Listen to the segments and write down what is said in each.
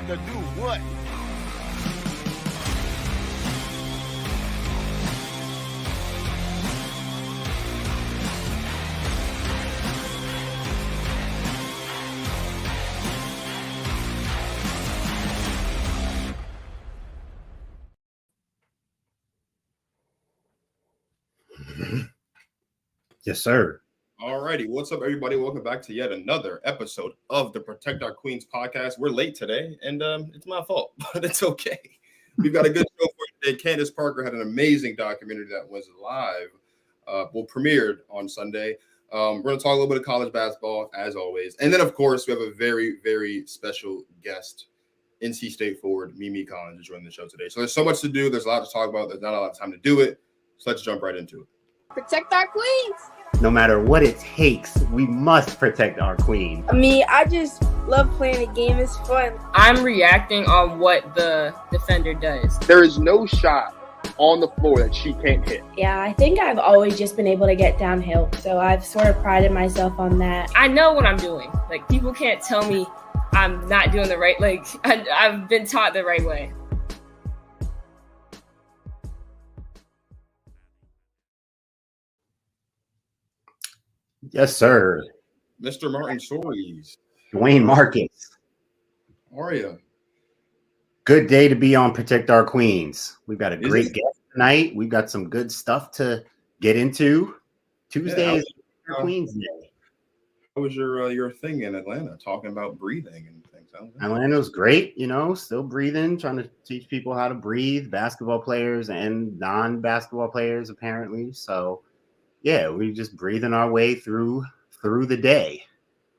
to do what? Yes, sir. Alrighty, what's up, everybody? Welcome back to yet another episode of the Protect Our Queens podcast. We're late today, and it's my fault, but it's okay. We've got a good show for you today. Candace Parker had an amazing documentary that was live, premiered on Sunday. We're going to talk a little bit of college basketball, as always. And then, of course, we have a very, very special guest, NC State forward, Mimi Collins, to join the show today. So there's so much to do. There's a lot to talk about. There's not a lot of time to do it. So let's jump right into it. Protect our queens. No matter what it takes, we must protect our queen. I mean, I just love playing the game. It's fun. I'm reacting on what the defender does. There is no shot on the floor that she can't hit. Yeah, I think I've always just been able to get downhill. So I've sort of prided myself on that. I know what I'm doing. Like, people can't tell me I'm not doing the right, I've been taught the right way. Yes, sir. Mr. Martin Stories. Dwayne Marcus. How are you? Good day to be on Protect Our Queens. We've got a great guest tonight. We've got some good stuff to get into. Tuesday is Queens Day. How was your thing in Atlanta, talking about breathing and things? Atlanta's great, still breathing, trying to teach people how to breathe, basketball players and non-basketball players, apparently. So, yeah, we're just breathing our way through the day.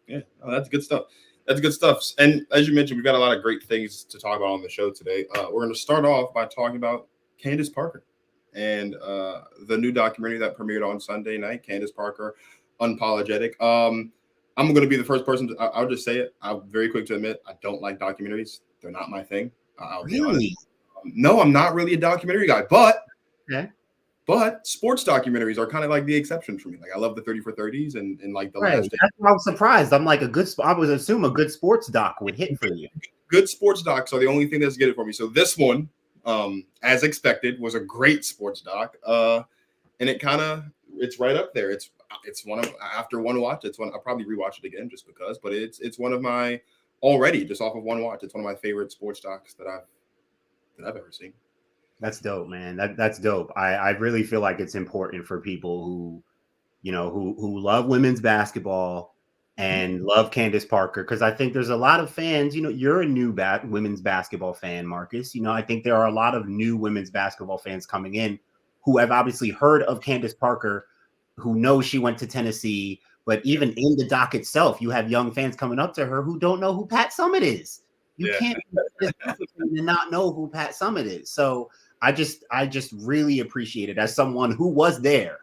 Yeah, that's good stuff. That's good stuff. And as you mentioned, we've got a lot of great things to talk about on the show today. We're going to start off by talking about Candace Parker and the new documentary that premiered on Sunday night, Candace Parker, Unapologetic. I'm going to be the first person I'll just say it. I'm very quick to admit I don't like documentaries. They're not my thing. I'll be honest. No, I'm not really a documentary guy, but sports documentaries are kind of like the exception for me. Like, I love the 30 for 30s and like the last day. That's why I was surprised. I'm like, I would assume a good sports doc would hit for you. Good sports docs are the only thing that's get it for me. So this one, as expected, was a great sports doc. And it's right up there. It's one of, after one watch, I'll probably rewatch it again just because, but it's one of my, already just off of one watch, it's one of my favorite sports docs that I've ever seen. That's dope, man. That's dope. I really feel like it's important for people who love women's basketball and love Candace Parker, because I think there's a lot of fans. You're a new women's basketball fan, Marcus. I think there are a lot of new women's basketball fans coming in who have obviously heard of Candace Parker, who know she went to Tennessee, but even in the doc itself, you have young fans coming up to her who don't know who Pat Summitt is. You can't not know who Pat Summitt is. So I just really appreciate it as someone who was there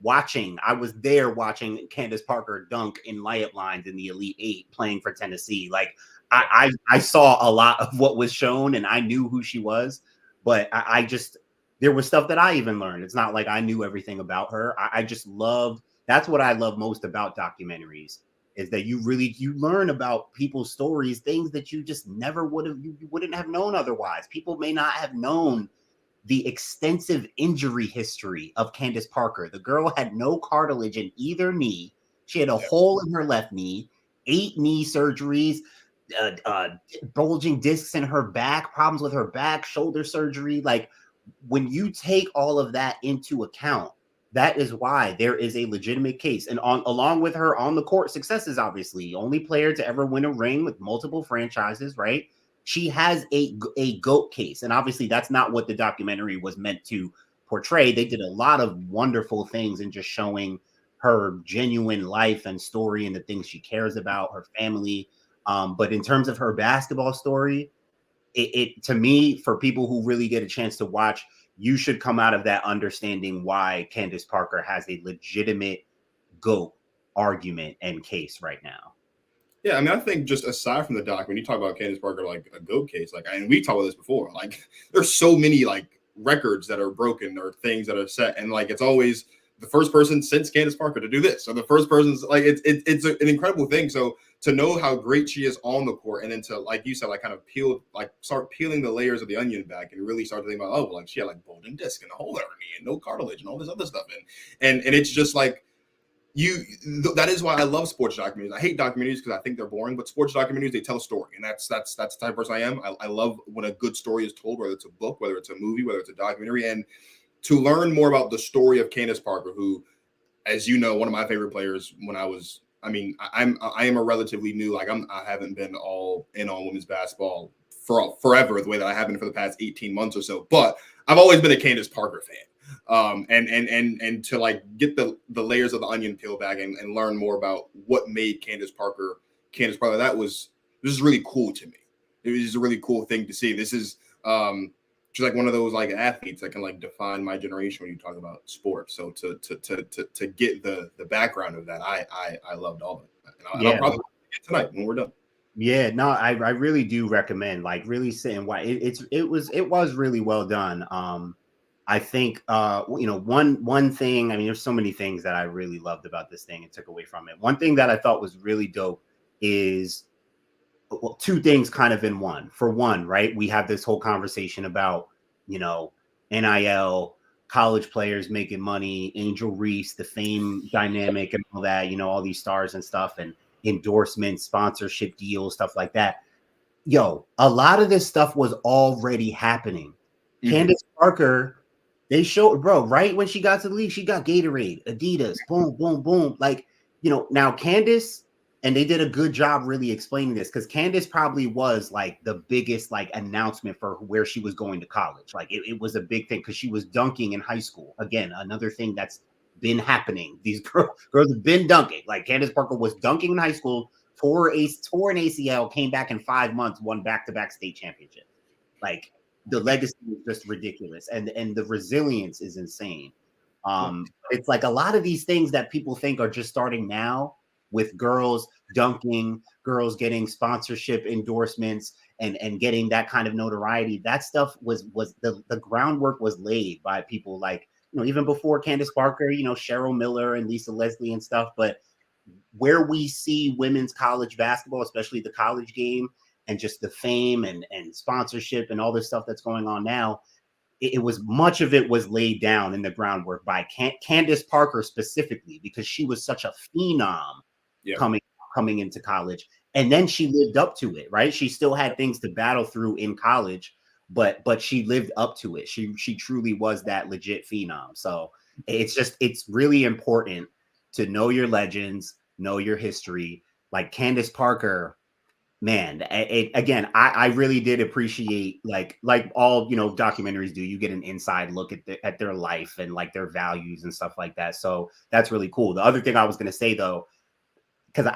watching. I was there watching Candace Parker dunk in layup lines in the Elite Eight playing for Tennessee. Like, I saw a lot of what was shown and I knew who she was, but there was stuff that I even learned. It's not like I knew everything about her. I just loved, that's what I love most about documentaries, is that you learn about people's stories, things that you just never you wouldn't have known otherwise. People may not have known the extensive injury history of Candace Parker. The girl had no cartilage in either knee. She had a hole in her left knee, 8 knee surgeries, bulging discs in her back, problems with her back, shoulder surgery. Like, when you take all of that into account, that is why there is a legitimate case. And along with her on the court successes, obviously, only player to ever win a ring with multiple franchises, right? She has a GOAT case. And obviously that's not what the documentary was meant to portray. They did a lot of wonderful things in just showing her genuine life and story and the things she cares about, her family. But in terms of her basketball story, it to me, for people who really get a chance to watch, you should come out of that understanding why Candace Parker has a legitimate GOAT argument and case right now. Yeah, I mean, I think just aside from the doc, when you talk about Candace Parker, like a GOAT case, and we talked about this before, like, there's so many like records that are broken or things that are set, and like it's always the first person since Candace Parker to do this. So the first person's like, it's an incredible thing. So to know how great she is on the court, and then to, like you said, like kind of start peeling the layers of the onion back and really start to think about, oh, like she had like bulging disc and a hole in her knee and no cartilage and all this other stuff. And it's just like, that is why I love sports documentaries. I hate documentaries because I think they're boring, but sports documentaries, they tell a story. And that's the type of person I am. I love when a good story is told, whether it's a book, whether it's a movie, whether it's a documentary. And to learn more about the story of Candace Parker, who, as you know, one of my favorite players when I am a relatively new, like I haven't been all in on women's basketball for forever the way that I have been for the past 18 months or so, but I've always been a Candace Parker fan. And to like get the layers of the onion peel back and learn more about what made Candace Parker, this is really cool to me. It was just a really cool thing to see. This is just like one of those like athletes that can like define my generation when you talk about sports. So to get the background of that, I loved all of it. And I'll probably get tonight when we're done. Yeah, no, I really do recommend like really sitting. Why it was really well done. I think one thing. I mean, there's so many things that I really loved about this thing and took away from it. One thing that I thought was really dope is, well, two things kind of in one. For one, right, we have this whole conversation about, NIL, college players making money, Angel Reese, the fame dynamic and all that, all these stars and stuff, and endorsements, sponsorship deals, stuff like that. Yo, a lot of this stuff was already happening. Mm-hmm. Candace Parker, they showed, bro, right when she got to the league, she got Gatorade, Adidas, boom, boom, boom. Like, now Candace, and they did a good job really explaining this, because Candace probably was like the biggest like announcement for where she was going to college. Like it was a big thing because she was dunking in high school. Again, another thing that's been happening. These girls have been dunking. Like Candace Parker was dunking in high school, tore an ACL, came back in 5 months, won back-to-back state championship. Like the legacy is just ridiculous, and the resilience is insane. It's like a lot of these things that people think are just starting now, with girls dunking, girls getting sponsorship endorsements and getting that kind of notoriety. That stuff was the groundwork was laid by people like, even before Candace Parker, Cheryl Miller and Lisa Leslie and stuff. But where we see women's college basketball, especially the college game, and just the fame and sponsorship and all this stuff that's going on now, it was much of it was laid down in the groundwork by Candace Parker specifically, because she was such a phenom coming into college. And then she lived up to it, right? She still had things to battle through in college, but she lived up to it. She truly was that legit phenom. So it's really important to know your legends, know your history. Like Candace Parker, man, I really did appreciate like all documentaries do. You get an inside look at their life and like their values and stuff like that. So that's really cool. The other thing I was going to say though, because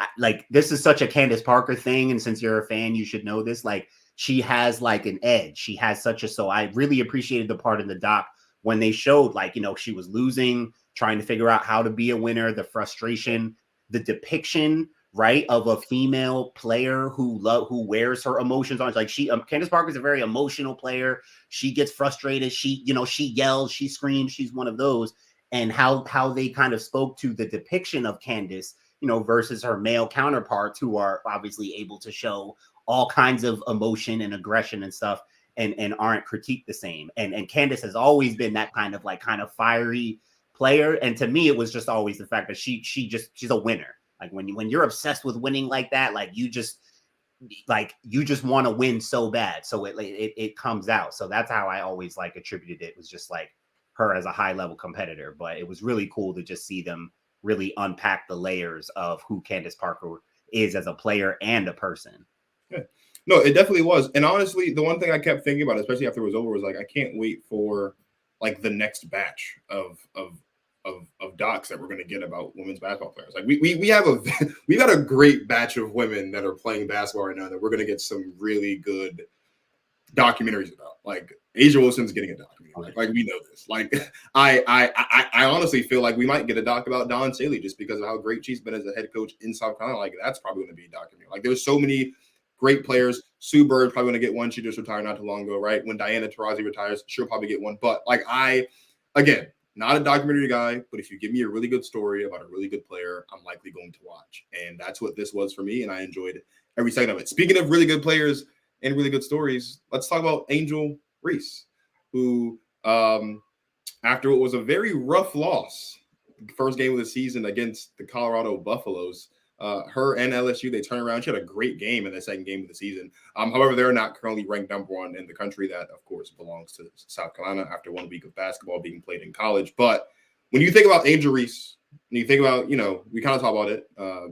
this is such a Candace Parker thing, and since you're a fan, you should know this. Like she has like an edge. She has so I really appreciated the part in the doc when they showed like she was losing, trying to figure out how to be a winner, the frustration, the depiction, right, of a female player who wears her emotions on. Like Candace Parker is a very emotional player. She gets frustrated. She yells, she screams. She's one of those. And how they kind of spoke to the depiction of Candace, versus her male counterparts, who are obviously able to show all kinds of emotion and aggression and stuff, and aren't critiqued the same. And Candace has always been that kind of fiery player. And to me, it was just always the fact that she's a winner. Like when you're obsessed with winning like that, like you just want to win so bad. So it comes out. So that's how I always attributed it. It was just like her as a high level competitor. But it was really cool to just see them really unpack the layers of who Candace Parker is as a player and a person. Yeah. No, it definitely was. And honestly, the one thing I kept thinking about, especially after it was over, was like, I can't wait for like the next batch of docs that we're going to get about women's basketball players. Like we got a great batch of women that are playing basketball right now that we're going to get some really good documentaries about. Like Asia Wilson's getting a documentary. Like we know this. Like I honestly feel like we might get a doc about Dawn Staley just because of how great she's been as a head coach in South Carolina. Like that's probably going to be a documentary. Like there's so many great players. Sue Bird probably going to get one. She just retired not too long ago, right? When Diana Taurasi retires, she'll probably get one. But like again, not a documentary guy, but if you give me a really good story about a really good player, I'm likely going to watch. And that's what this was for me, and I enjoyed every second of it. Speaking of really good players and really good stories, let's talk about Angel Reese, who, after what was a very rough loss, first game of the season against the Colorado Buffaloes, her and LSU, they turned around. She had a great game in the second game of the season. However, they're not currently ranked number one in the country. That, of course, belongs to South Carolina after 1 week of basketball being played in college. But when you think about Angel Reese, and you think about, we kind of talk about it,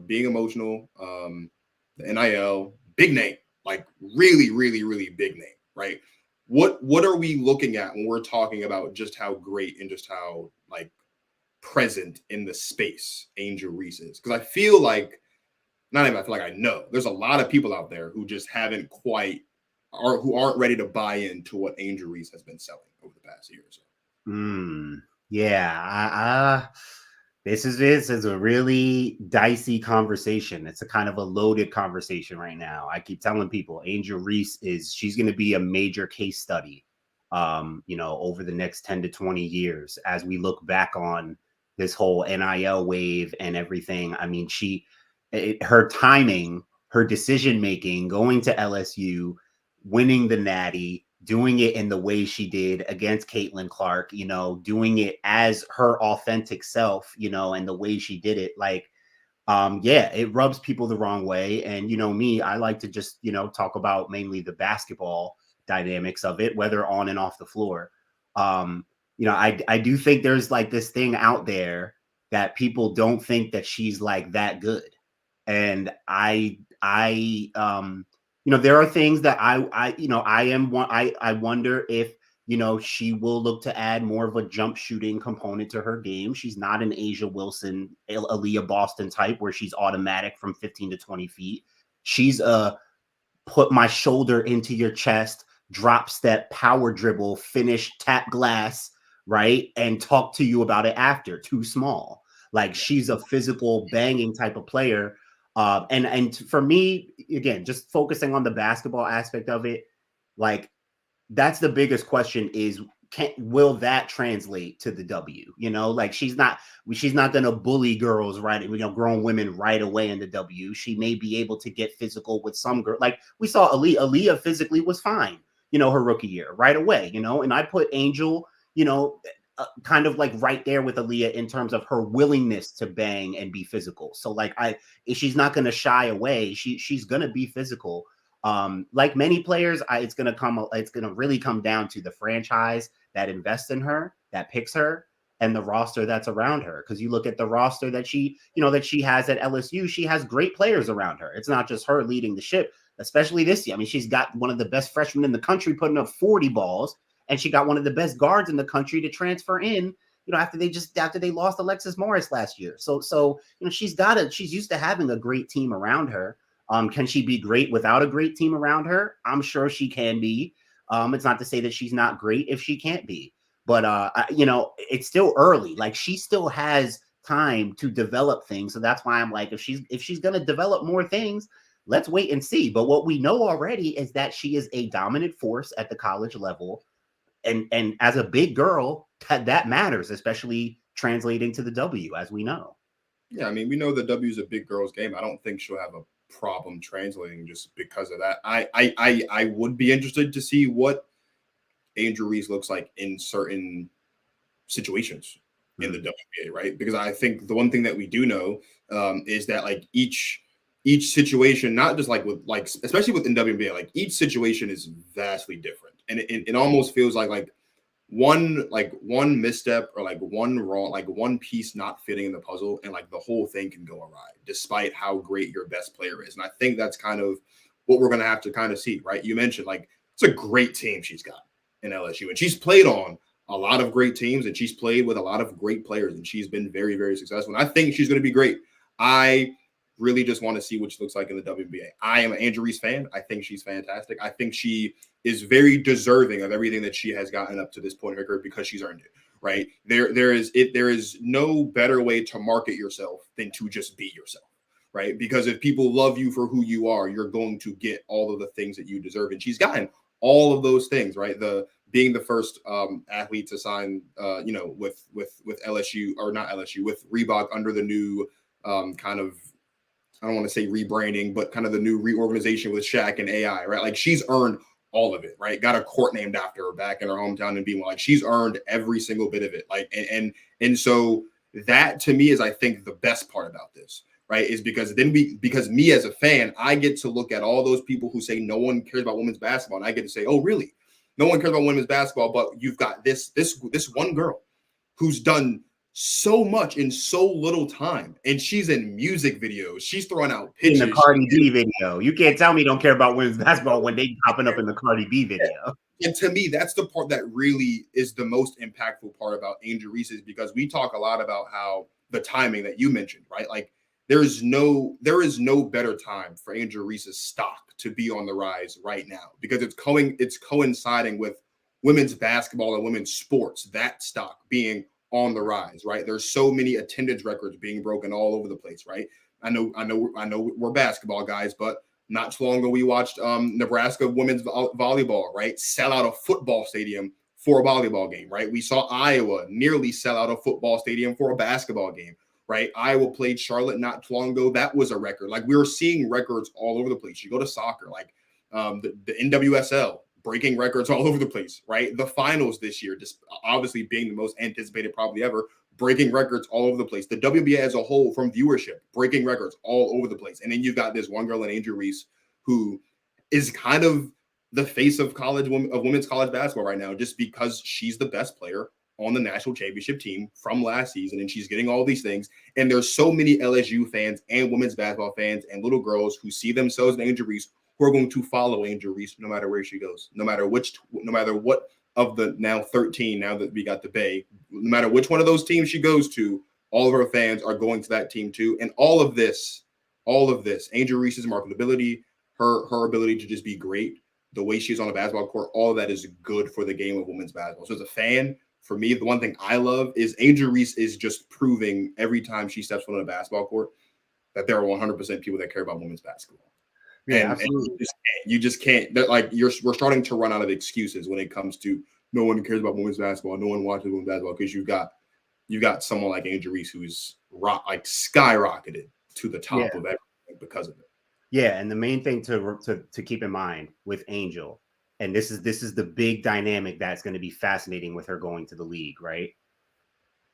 being emotional, the NIL, big name, like really, really, really big name, right? What are we looking at when we're talking about just how great and just how, like, present in the space Angel Reese is? Because I feel like, I know there's a lot of people out there who just haven't quite, or who aren't ready to buy into what Angel Reese has been selling over the past year or so. Yeah, this is a really dicey conversation. It's a kind of a loaded conversation right now. I keep telling people Angel Reese she's going to be a major case study, over the next 10 to 20 years as we look back on this whole NIL wave and everything. I mean, her timing, her decision-making, going to LSU, winning the Natty, doing it in the way she did against Caitlin Clark, doing it as her authentic self, and the way she did it, it rubs people the wrong way. And, me, I like to just, talk about mainly the basketball dynamics of it, whether on and off the floor. I do think there's like this thing out there that people don't think that she's like that good. And I there are things that I wonder if, she will look to add more of a jump shooting component to her game. She's not an Asia Wilson, Aaliyah Boston type where she's automatic from 15 to 20 feet. She's a put my shoulder into your chest, drop step, power dribble, finish, tap glass, right? And talk to you about it after. Too small. Like, she's a physical banging type of player. And for me, again, just focusing on the basketball aspect of it, like, that's the biggest question is, will that translate to the W? Like, she's not going to bully girls, right? Grown women right away in the W. She may be able to get physical with some girl. Like we saw Aaliyah physically was fine, her rookie year right away, and I put Angel, kind of like right there with Aaliyah in terms of her willingness to bang and be physical. So like she's not going to shy away. She's going to be physical. Like many players, it's going to really come down to the franchise that invests in her, that picks her, and the roster that's around her. Because you look at the roster that she has at LSU, she has great players around her. It's not just her leading the ship, especially this year. I mean, she's got one of the best freshmen in the country putting up 40 balls, and she got one of the best guards in the country to transfer in, after they lost Alexis Morris last year. So she's used to having a great team around her. Can she be great without a great team around her? I'm sure she can be. It's not to say that she's not great if she can't be, but it's still early. Like, she still has time to develop things. So that's why I'm like, if she's going to develop more things, let's wait and see. But what we know already is that she is a dominant force at the college level. And as a big girl, that matters, especially translating to the W, as we know. Yeah, I mean, we know the W is a big girl's game. I don't think she'll have a problem translating just because of that. I would be interested to see what Angel Reese looks like in certain situations in the WNBA, right? Because I think the one thing that we do know is that like each situation, not just like with like, especially within WNBA, like each situation is vastly different, and it almost feels like one misstep or like one wrong, like one piece not fitting in the puzzle, and like the whole thing can go awry despite how great your best player is. And I think that's kind of what we're going to have to kind of see, right? You mentioned like it's a great team she's got in LSU, and she's played on a lot of great teams, and she's played with a lot of great players, and she's been very, very successful. And I think she's going to be great. I really just want to see what she looks like in the WNBA. I am an Angel Reese fan. I think she's fantastic. I think she is very deserving of everything that she has gotten up to this point in her career because she's earned it, right? There is no better way to market yourself than to just be yourself, right? Because if people love you for who you are, you're going to get all of the things that you deserve. And she's gotten all of those things, right? The being the first athlete to sign, with LSU, or not LSU, with Reebok under the new kind of, I don't want to say rebranding, but kind of the new reorganization with Shaq and AI, right? Like, she's earned all of it, right? Got a court named after her back in her hometown in B1. Like, she's earned every single bit of it. Like, and so that to me is, I think, the best part about this, right? Is because me as a fan, I get to look at all those people who say no one cares about women's basketball, and I get to say, oh, really? No one cares about women's basketball, but you've got this one girl who's done so much in so little time, and she's in music videos. She's throwing out pitches. In the Cardi B video, you can't tell me don't care about women's basketball when they popping up in the Cardi B video. And to me, that's the part that really is the most impactful part about Angel Reese, is because we talk a lot about how the timing that you mentioned, right? Like, there is no better time for Angel Reese's stock to be on the rise right now, because it's coinciding with women's basketball and women's sports, that stock being on the rise, right? There's so many attendance records being broken all over the place, right? I know we're basketball guys, but not too long ago we watched Nebraska women's volleyball, right, sell out a football stadium for a volleyball game, right? We saw Iowa nearly sell out a football stadium for a basketball game, right? Iowa played Charlotte not too long ago. That was a record. Like, we were seeing records all over the place. You go to soccer, like the NWSL, breaking records all over the place, right? The finals this year, just obviously being the most anticipated probably ever, breaking records all over the place. The WNBA as a whole, from viewership, breaking records all over the place. And then you've got this one girl in Angel Reese, who is kind of the face of women's college basketball right now, just because she's the best player on the national championship team from last season, and she's getting all these things. And there's so many LSU fans and women's basketball fans and little girls who see themselves in Angel Reese, who are going to follow Angel Reese no matter where she goes, no matter what of the now 13, now that we got the Bay, no matter which one of those teams she goes to, all of her fans are going to that team too. And all of this, Angel Reese's marketability, her ability to just be great, the way she's on a basketball court, all of that is good for the game of women's basketball. So as a fan, for me, the one thing I love is Angel Reese is just proving every time she steps on a basketball court that there are 100% people that care about women's basketball. Yeah, and you just can't. Like, we're starting to run out of excuses when it comes to no one cares about women's basketball, no one watches women's basketball, because you got someone like Angel Reese who's skyrocketed to the top of everything because of it. Yeah, and the main thing to keep in mind with Angel, and this is the big dynamic that's going to be fascinating with her going to the league, right?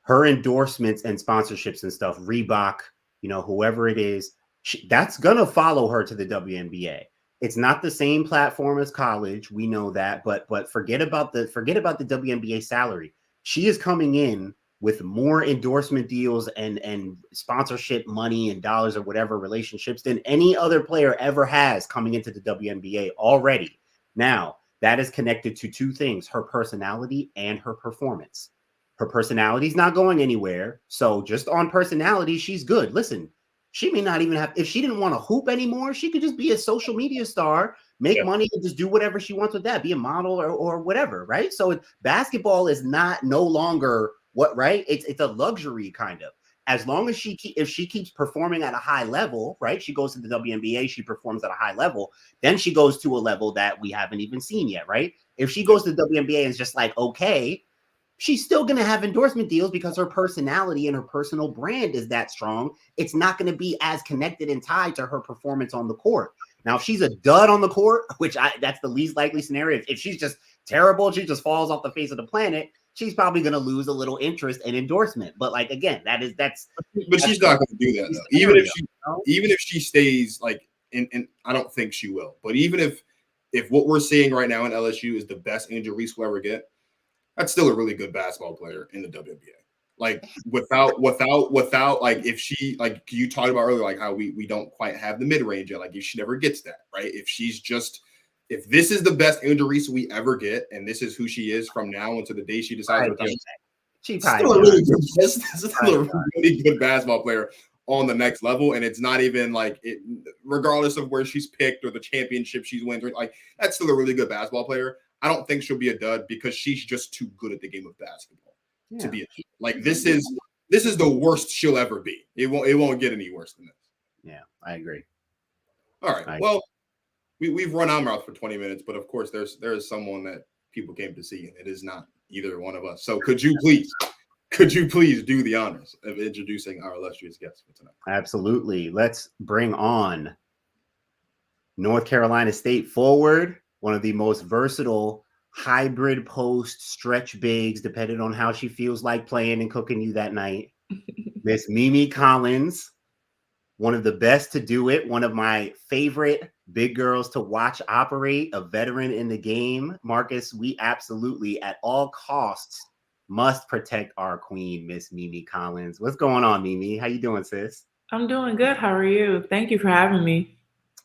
Her endorsements and sponsorships and stuff, Reebok, whoever it is, that's going to follow her to the WNBA. It's not the same platform as college, we know that, but forget about the WNBA salary. She is coming in with more endorsement deals and sponsorship money and dollars or whatever relationships than any other player ever has coming into the WNBA already. Now, that is connected to two things: her personality and her performance. Her personality is not going anywhere. So just on personality, she's good. Listen, she may not even have, if she didn't want to hoop anymore, she could just be a social media star, make money, and just do whatever she wants with that, be a model or whatever, right? So basketball is no longer right? It's a luxury kind of. As long as if she keeps performing at a high level, right? She goes to the WNBA, she performs at a high level, then she goes to a level that we haven't even seen yet, right? If she goes to the WNBA and is just like, okay, she's still going to have endorsement deals because her personality and her personal brand is that strong. It's not going to be as connected and tied to her performance on the court. Now, if she's a dud on the court, which that's the least likely scenario, if she's just terrible, she just falls off the face of the planet, she's probably going to lose a little interest and endorsement. But like, again, that's. But she's not going to do that though. Even if she stays like, and I don't think she will. But even if what we're seeing right now in LSU is the best Angel Reese will ever get, that's still a really good basketball player in the WNBA. Like without like, if she, like you talked about earlier, like how we don't quite have the mid range yet. Like if she never gets that, right? If this is the best Angel Reese we ever get, and this is who she is from now until the day she decides to retire, she's still a really good basketball player on the next level. And it's not even like it, regardless of where she's picked or the championship she's won, like that's still a really good basketball player. I don't think she'll be a dud because she's just too good at the game of basketball to be a dud. Like this is the worst she'll ever be. It won't get any worse than this. Yeah, I agree. All right. Well, we've run our mouth for 20 minutes, but of course there is someone that people came to see, and it is not either one of us. So could you please do the honors of introducing our illustrious guest for tonight? Absolutely. Let's bring on North Carolina State forward, one of the most versatile hybrid post stretch bigs, depending on how she feels like playing and cooking you that night. Miss Mimi Collins, one of the best to do it, one of my favorite big girls to watch operate, a veteran in the game. Marcus, we absolutely, at all costs, must protect our queen, Miss Mimi Collins. What's going on, Mimi? How you doing, sis? I'm doing good. How are you? Thank you for having me.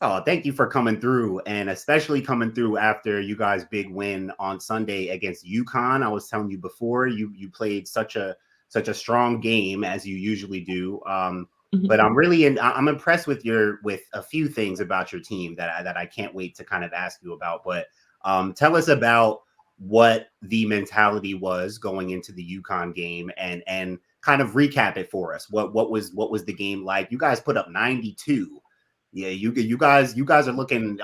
Oh, thank you for coming through, and especially coming through after you guys' big win on Sunday against UConn. I was telling you before, you played such a strong game as you usually do. But I'm impressed with a few things about your team that I can't wait to kind of ask you about. But tell us about what the mentality was going into the UConn game, and kind of recap it for us. What was the game like? You guys put up 92. Yeah, you guys are looking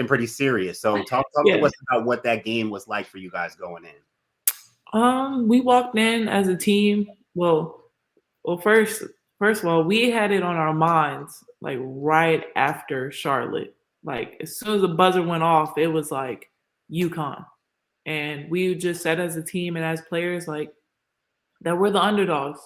pretty serious. So talk to us about what that game was like for you guys going in. We walked in as a team. Well, first of all, we had it on our minds like right after Charlotte. Like as soon as the buzzer went off, it was like UConn, and we just said as a team and as players like that we're the underdogs.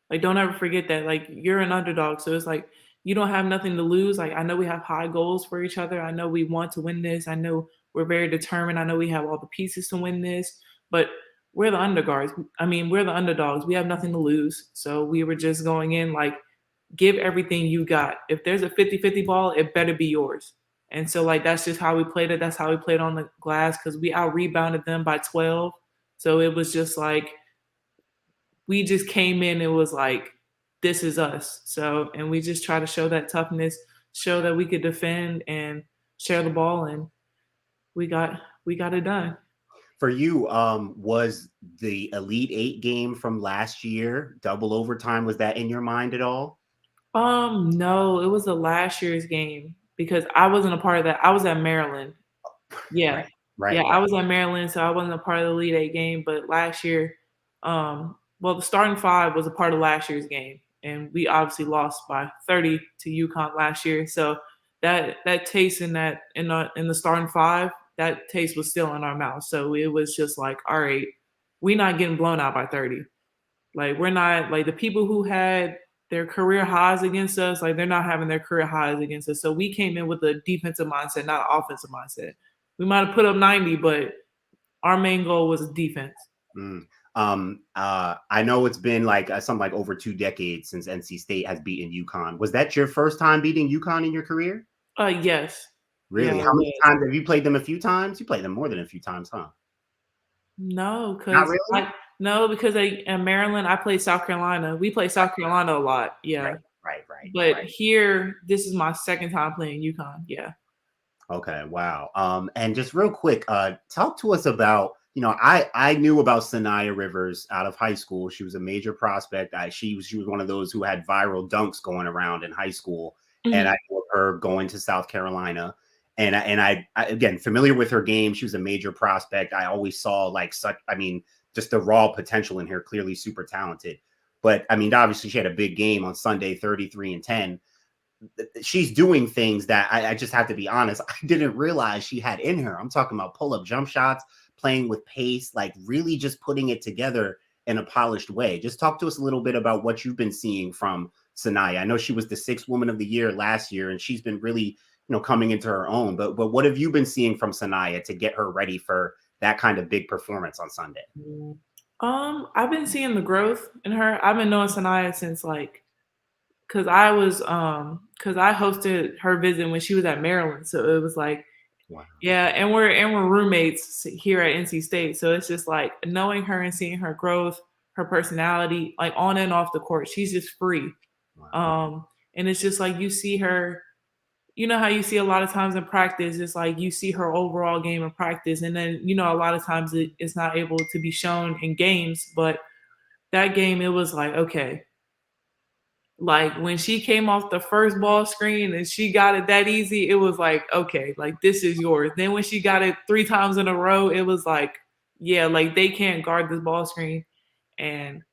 Like don't ever forget that. Like you're an underdog, so it's like you don't have nothing to lose. Like I know we have high goals for each other. I know we want to win this. I know we're very determined. I know we have all the pieces to win this, but we're the underdogs. We're the underdogs. We have nothing to lose. So we were just going in like, give everything you got. If there's a 50-50 ball, it better be yours. And so like, that's just how we played it. That's how we played on the glass because we out-rebounded them by 12. So it was just like, we just came in, it was like, this is us. So, and we just try to show that toughness, show that we could defend and share the ball, and we got it done. For you, was the Elite Eight game from last year, double overtime, was that in your mind at all? No, it was the last year's game because I wasn't a part of that. I was at Maryland. Yeah. Right. Yeah, I was at Maryland, so I wasn't a part of the Elite Eight game. But last year, the starting five was a part of last year's game. And we obviously lost by 30 to UConn last year. So that taste in the starting five, that taste was still in our mouth. So it was just like, all right, we're not getting blown out by 30. Like we're not like the people who had their career highs against us, like they're not having their career highs against us. So we came in with a defensive mindset, not an offensive mindset. We might have put up 90, but our main goal was defense. I know it's been like something like over 2 decades since NC State has beaten UConn. Was that your first time beating UConn in your career? Yes. Really? Yeah, How many times have you played them? A few times? You played them more than a few times, huh? No, Not really? because in Maryland I played South Carolina. We play South Carolina a lot. Yeah. Right. But here, this is my second time playing UConn. Yeah. Okay. Wow. And just real quick, talk to us about, I knew about Sanaya Rivers out of high school. She was a major prospect. She was one of those who had viral dunks going around in high school. Mm-hmm. And I knew her going to South Carolina. And I again, familiar with her game. She was a major prospect. I always saw just the raw potential in her, clearly super talented. But obviously she had a big game on Sunday, 33 and 10. She's doing things that I just have to be honest, I didn't realize she had in her. I'm talking about pull-up jump shots, playing with pace, like really just putting it together in a polished way. Just talk to us a little bit about what you've been seeing from Sanaya. I know she was the 6th Woman of the Year last year, and she's been really, coming into her own. But what have you been seeing from Sanaya to get her ready for that kind of big performance on Sunday? I've been seeing the growth in her. I've been knowing Sanaya since because I hosted her visit when she was at Maryland, so it was like, wow. Yeah, and we're roommates here at NC State, so it's just like knowing her and seeing her growth, her personality, like on and off the court, she's just free. Wow. And it's just like you see her. You know how you see a lot of times in practice, it's like you see her overall game in practice, and then a lot of times it's not able to be shown in games. But that game, it was like, okay. Like when she came off the first ball screen and she got it that easy, it was like, okay, like this is yours. Then when she got it 3 times in a row, it was like, yeah, like they can't guard this ball screen. And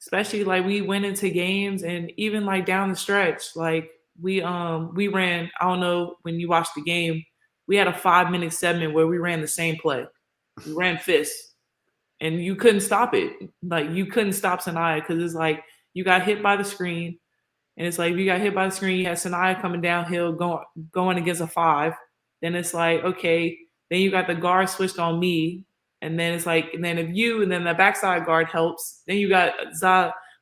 especially like we went into games and even like down the stretch, like we ran, I don't know when you watched the game, we had a 5 minute segment where we ran the same play. We ran fists and you couldn't stop it. Like you couldn't stop Sanaya because it's like you got hit by the screen. And it's like if you got hit by the screen, you had Sanaya coming downhill, going against a 5. Then it's like, okay, then you got the guard switched on me. And then it's like, and then if you, and then the backside guard helps, then you got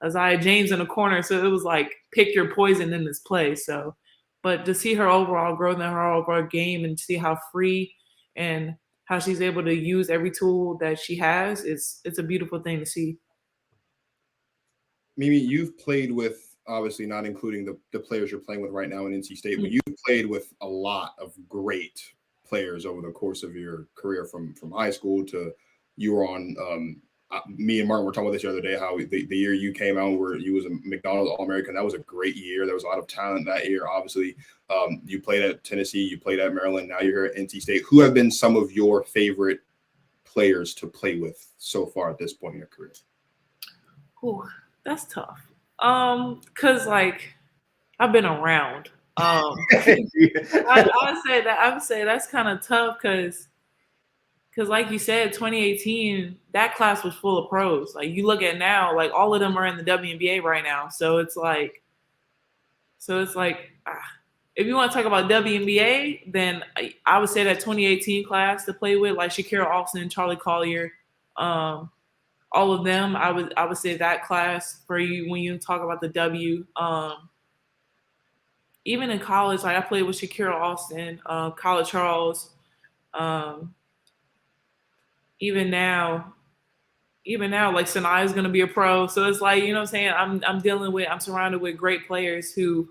Isaiah James in the corner. So it was like, pick your poison in this play. So, but to see her overall growth in her overall game and see how free and how she's able to use every tool that she has, it's a beautiful thing to see. Mimi, you've played with, obviously not including the players you're playing with right now in NC State, but you've played with a lot of great players over the course of your career from high school to you were on me and Martin were talking about this the other day, how the year you came out where you was a McDonald's All-American, that was a great year. There was a lot of talent that year. Obviously, you played at Tennessee, you played at Maryland, now you're here at NC State. Who have been some of your favorite players to play with so far at this point in your career? Ooh, that's tough. Cause like I've been around. I would say that's kind of tough because like you said, 2018, that class was full of pros. Like you look at now, like all of them are in the WNBA right now. So it's like if you want to talk about WNBA, then I would say that 2018 class to play with, like Shakira Austin, Charlie Collier, all of them. I would say that class for you when you talk about the W. Even in college, like I played with Shakira Austin, Kyla Charles. Even now, like Sanaya is going to be a pro. So it's like, you know what I'm saying? I'm surrounded with great players who,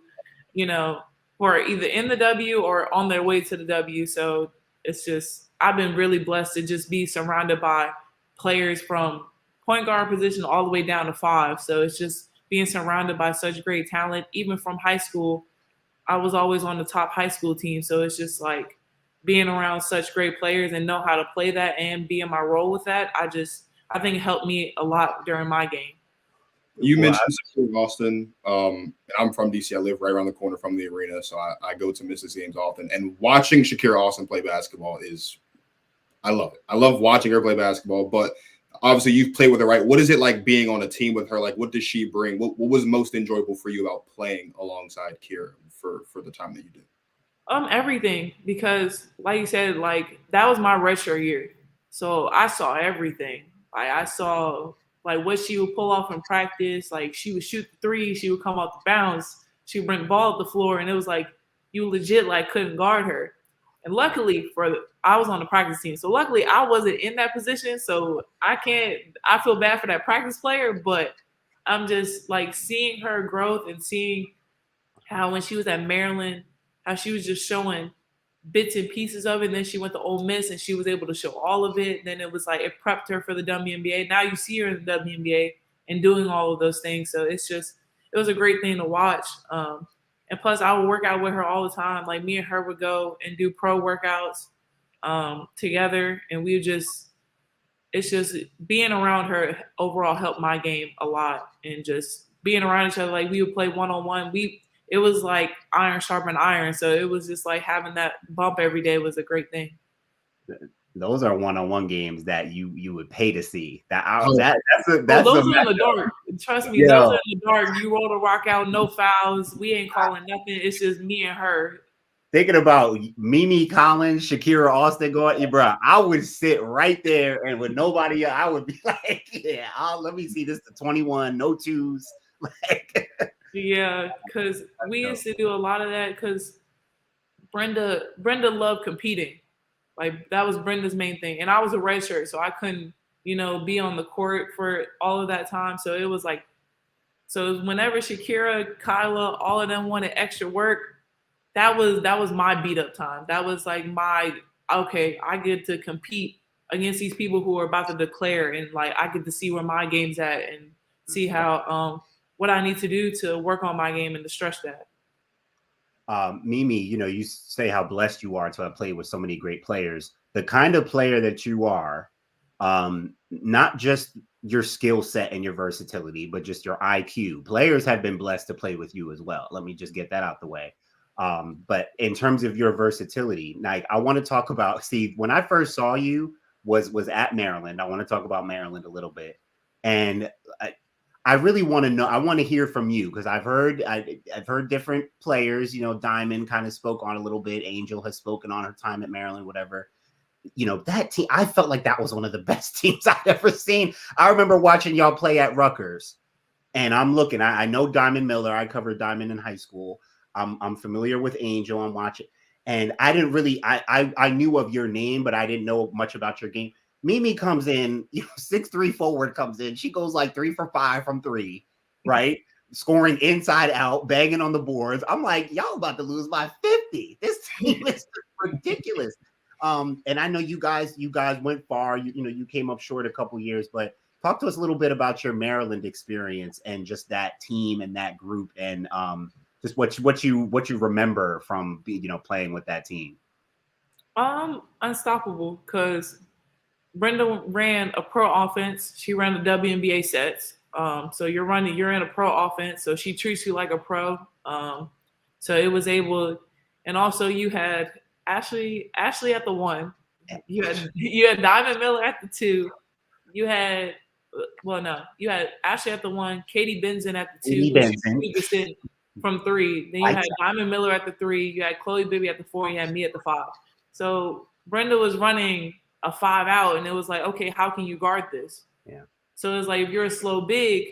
you know, who are either in the W or on their way to the W. So it's just, I've been really blessed to just be surrounded by players from point guard position all the way down to 5. So it's just being surrounded by such great talent. Even from high school, I was always on the top high school team. So it's just like, being around such great players and know how to play that and be in my role with that, I think it helped me a lot during my game. You mentioned Shakira Austin. And I'm from DC. I live right around the corner from the arena, so I go to Mrs. games often. And watching Shakira Austin play basketball I love it. I love watching her play basketball, but obviously you've played with her, right? What is it like being on a team with her? Like, what does she bring? What was most enjoyable for you about playing alongside Kira for the time that you did? Everything, because like you said, like that was my redshirt year. So I saw everything. Like I saw like what she would pull off in practice. Like she would shoot the 3, she would come off the bounce, she would bring the ball up the floor, and it was like you legit like couldn't guard her. And luckily I was on the practice team. So luckily I wasn't in that position. So I feel bad for that practice player, but I'm just like seeing her growth and seeing how when she was at Maryland, how she was just showing bits and pieces of it. And then she went to Ole Miss and she was able to show all of it. And then it was like, it prepped her for the WNBA. Now you see her in the WNBA and doing all of those things. So it was a great thing to watch. And plus I would work out with her all the time. Like me and her would go and do pro workouts together. And it's just being around her overall helped my game a lot. And just being around each other, like we would play one-on-one. It was like iron sharpen iron. So it was just like having that bump every day was a great thing. Those are one-on-one games that you would pay to see. Those are in the dark. Trust me, those are in the dark. You roll the rock out, no fouls. We ain't calling nothing. It's just me and her. Thinking about Mimi Collins, Shakira Austin going, bro, I would sit right there and with nobody else, I would be like, yeah, let me see this to 21, no twos. Like yeah, because we used to do a lot of that because Brenda loved competing. Like that was Brenda's main thing. And I was a redshirt, so I couldn't, be on the court for all of that time. So it was like, whenever Shakira, Kyla, all of them wanted extra work, that was my beat up time. That was like I get to compete against these people who are about to declare, and like I get to see where my game's at and see how what I need to do to work on my game and to stretch that. Mimi, you say how blessed you are to have played with so many great players. The kind of player that you are, not just your skill set and your versatility, but just your IQ. Players have been blessed to play with you as well. Let me just get that out the way. But in terms of your versatility, like I want to talk about, Steve, when I first saw you was at Maryland. I want to talk about Maryland a little bit. And I really want to know, I want to hear from you because I've heard different players, Diamond kind of spoke on a little bit. Angel has spoken on her time at Maryland, whatever. That team, I felt like that was one of the best teams I've ever seen. I remember watching y'all play at Rutgers, and I'm looking. I know Diamond Miller. I covered Diamond in high school. I'm familiar with Angel. I'm watching, and I didn't really. I knew of your name, but I didn't know much about your game. Mimi comes in, 6'3" forward comes in. She goes like 3 for 5 from 3, right? Scoring inside out, banging on the boards. I'm like, y'all about to lose by 50. This team is ridiculous. And I know you guys went far. You came up short a couple years, but talk to us a little bit about your Maryland experience and just that team and that group, and just what you remember from playing with that team. Unstoppable, because Brenda ran a pro offense. She ran the WNBA sets. So you're in a pro offense. So she treats you like a pro. So it was able, and also you had Ashley at the 1. You had Diamond Miller at the 2. You had Ashley at the 1, Katie Benson at the 2. Benson from 3. Then you had Diamond Miller at the 3. You had Chloe Bibby at the 4. You had me at the 5. So Brenda was running a 5 out, and it was like, okay, how can you guard this? Yeah. So it's like, if you're a slow big,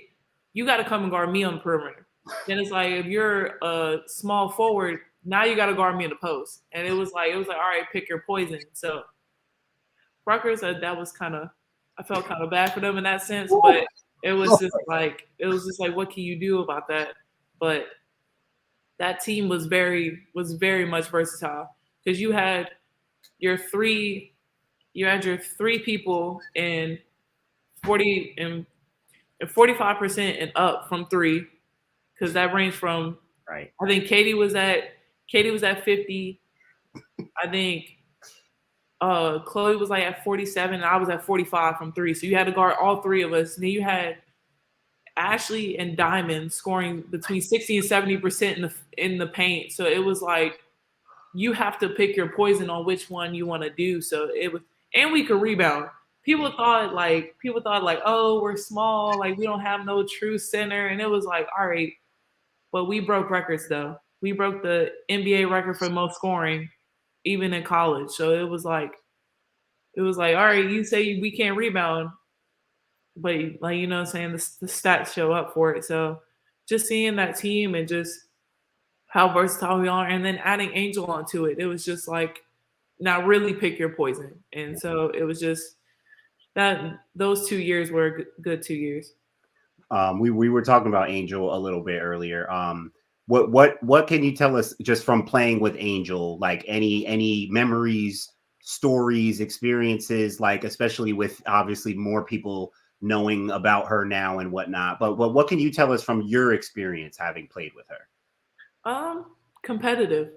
you got to come and guard me on the perimeter. Then it's like, if you're a small forward, now you got to guard me in the post. And it was like, all right, pick your poison. So Rutgers, that was I felt kind of bad for them in that sense, but it was just like, what can you do about that? But that team was very much versatile, because you had your three people in 40 and 45% and up from 3, because that ranged from, right. I think Katie was at 50. I think Chloe was like at 47, and I was at 45 from 3. So you had to guard all 3 of us. And then you had Ashley and Diamond scoring between 60 and 70% in the paint. So it was like, you have to pick your poison on which one you want to do. So it was, and we could rebound. People thought like, oh, we're small, like we don't have no true center. And it was like, all right, but we broke records though. We broke the NBA record for most scoring, even in college. So it was like, all right, you say we can't rebound, but like, what I'm saying, the stats show up for it. So just seeing that team and just how versatile we are, and then adding Angel onto it, it was just like, now really pick your poison. And so it was just that those 2 years were a good 2 years. We were talking about Angel a little bit earlier. What can you tell us just from playing with Angel? Like any memories, stories, experiences, like especially with obviously more people knowing about her now and whatnot. But what can you tell us from your experience having played with her? Competitive.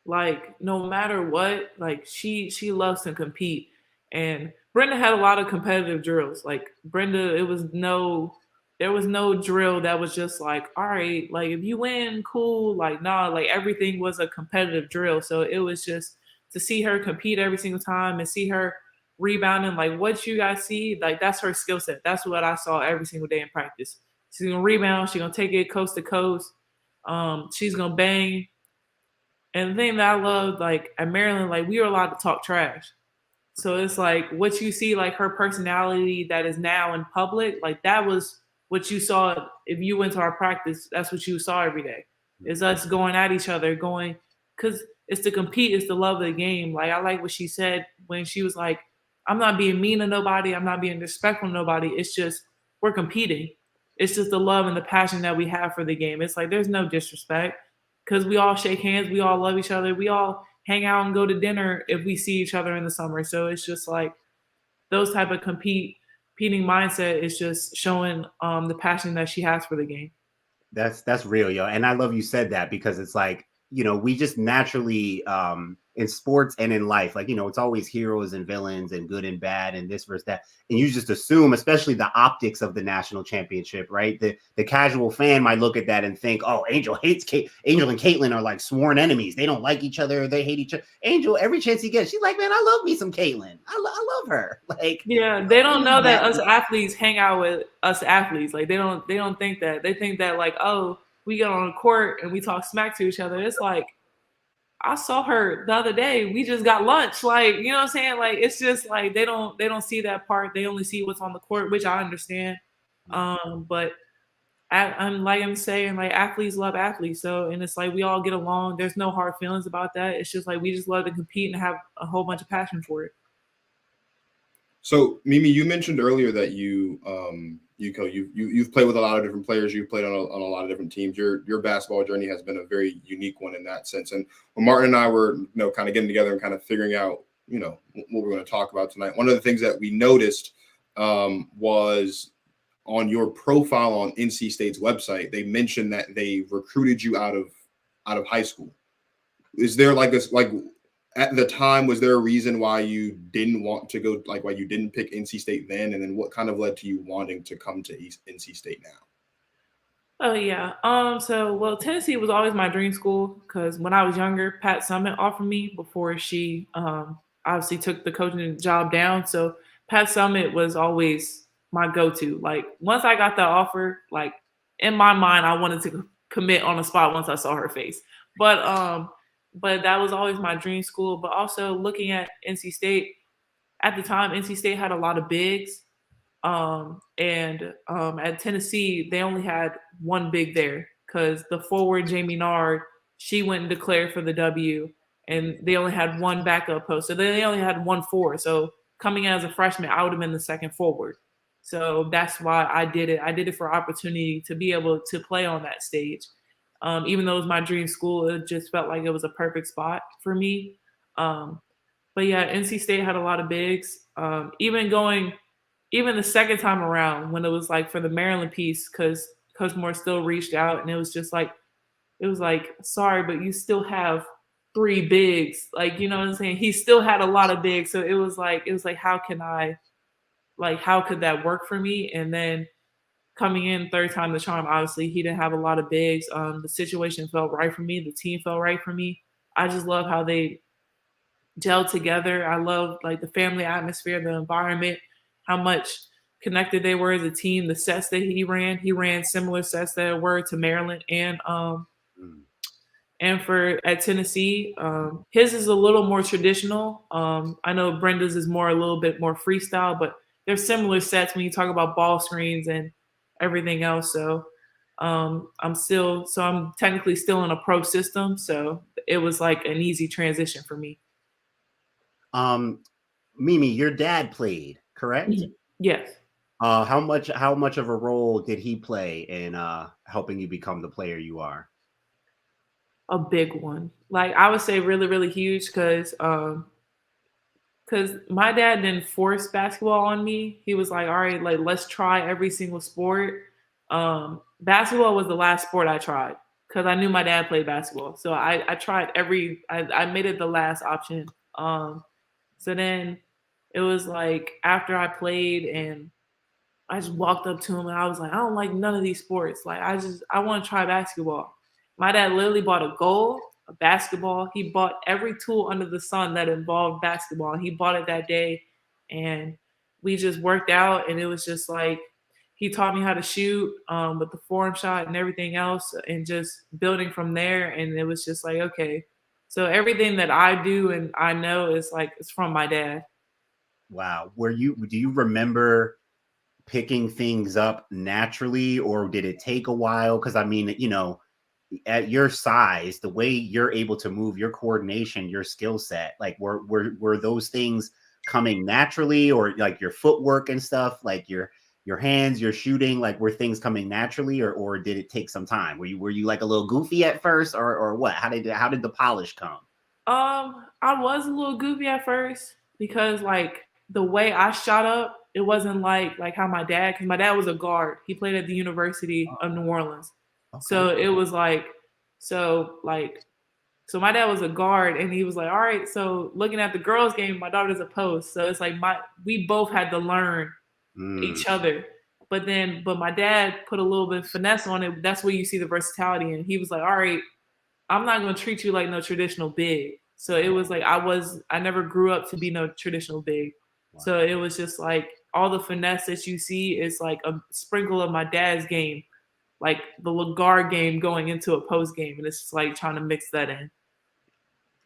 Like no matter what, like she loves to compete. And Brenda had a lot of competitive drills. Like Brenda, there was no drill that was just like, all right, like if you win, cool. Like nah, like everything was a competitive drill. So it was just to see her compete every single time and see her rebounding, like what you guys see, like that's her skill set. That's what I saw every single day in practice. She's gonna rebound, she's gonna take it coast to coast. She's gonna bang. And the thing that I loved, like at Maryland, like we were allowed to talk trash. So it's like what you see, like her personality that is now in public, like that was what you saw. If you went to our practice, that's what you saw every day. Is us going at each other, because it's to compete, it's the love of the game. Like I like what she said when she was like, I'm not being mean to nobody, I'm not being disrespectful to nobody. It's just we're competing. It's just the love and the passion that we have for the game. It's like there's no disrespect, because we all shake hands, we all love each other, we all hang out and go to dinner if we see each other in the summer. So it's just like those type of competing mindset is just showing the passion that she has for the game. That's real, yo. And I love you said that, because it's like, we just naturally in sports and in life. Like, it's always heroes and villains and good and bad and this versus that. And you just assume, especially the optics of the national championship, right? The casual fan might look at that and think, oh, Angel hates Angel and Caitlyn are like sworn enemies. They don't like each other. They hate each other. Angel, every chance he gets, she's like, man, I love me some Caitlyn. I love her. Like, yeah, they don't know that us athletes hang out with us athletes. Like they don't think that. They think that like, oh, we get on the court and we talk smack to each other. It's like, I saw her the other day. We just got lunch. Like, you know what I'm saying? Like, it's just like they don't see that part. They only see what's on the court, which I understand. But I'm saying, like, athletes love athletes. So, and it's like we all get along. There's no hard feelings about that. It's just like we just love to compete and have a whole bunch of passion for it. So, Mimi, you mentioned earlier that you've played with a lot of different players. You've played on a lot of different teams. Your basketball journey has been a very unique one in that sense. And when Martin and I were, kind of getting together and kind of figuring out, what we're going to talk about tonight, one of the things that we noticed was on your profile on NC State's website, they mentioned that they recruited you out of high school. Is there like this, like, at the time, was there a reason why you didn't want to go, like why you didn't pick NC State then? And then what kind of led to you wanting to come to NC State now? Oh, yeah. Well, Tennessee was always my dream school because when I was younger, Pat Summitt offered me before she obviously took the coaching job down. So Pat Summitt was always my go-to. Like once I got that offer, like in my mind, I wanted to commit on the spot once I saw her face. But that was always my dream school. But also looking at NC State, at the time, NC State had a lot of bigs. At Tennessee, they only had one big there because the forward, Jamie Nard, she went and declared for the W, and they only had one backup post. So they only had one forward. So coming in as a freshman, I would have been the second forward. So that's why I did it. I did it for opportunity to be able to play on that stage. Even though it was my dream school, it just felt like it was a perfect spot for me. But yeah, NC State had a lot of bigs. Even the second time around when it was like for the Maryland piece, because Coach Moore still reached out and it was like, sorry, but you still have 3 bigs. Like, you know what I'm saying? He still had a lot of bigs. So it was like, how could that work for me? And then coming in third time the charm, obviously he didn't have a lot of bigs. The situation felt right for me. The team felt right for me. I just love how they gelled together. I love like the family atmosphere, the environment, how much connected they were as a team. The sets that he ran similar sets that were to Maryland and for at Tennessee. His is a little more traditional. I know Brenda's is a little bit more freestyle, but they're similar sets when you talk about ball screens and everything else. So I'm technically still in a pro system. So it was like an easy transition for me. Mimi, your dad played, correct? Yes. How much of a role did he play in helping you become the player you are? A big one. Like I would say really, really huge because my dad didn't force basketball on me. He was like, all right, like let's try every single sport. Basketball was the last sport I tried because I knew my dad played basketball. So I tried I made it the last option. So then it was like after I played and I just walked up to him and I was like, I don't like none of these sports. Like I want to try basketball. My dad literally bought a goal, a basketball. He bought every tool under the sun that involved basketball. He bought it that day and we just worked out and it was just like, he taught me how to shoot with the forehand shot and everything else and just building from there. And it was just like, okay, so everything that I do and I know is like, it's from my dad. Wow. Do you remember picking things up naturally or did it take a while? Because I mean, at your size, the way you're able to move, your coordination, your skill set, like were those things coming naturally or like your footwork and stuff, like your hands, your shooting, like were things coming naturally or did it take some time? Were you like a little goofy at first or what? How did the polish come? I was a little goofy at first because like the way I shot up, it wasn't like how my dad, because my dad was a guard. He played at the University of New Orleans. Okay. So it was like, So my dad was a guard, and he was like, all right, so looking at the girls' game, my daughter's a post. So it's like we both had to learn each other. But my dad put a little bit of finesse on it. That's where you see the versatility. And he was like, all right, I'm not going to treat you like no traditional big. So it was like I never grew up to be no traditional big. Wow. So it was just like all the finesse that you see is like a sprinkle of my dad's game, like the guard game going into a post game. And it's just like trying to mix that in.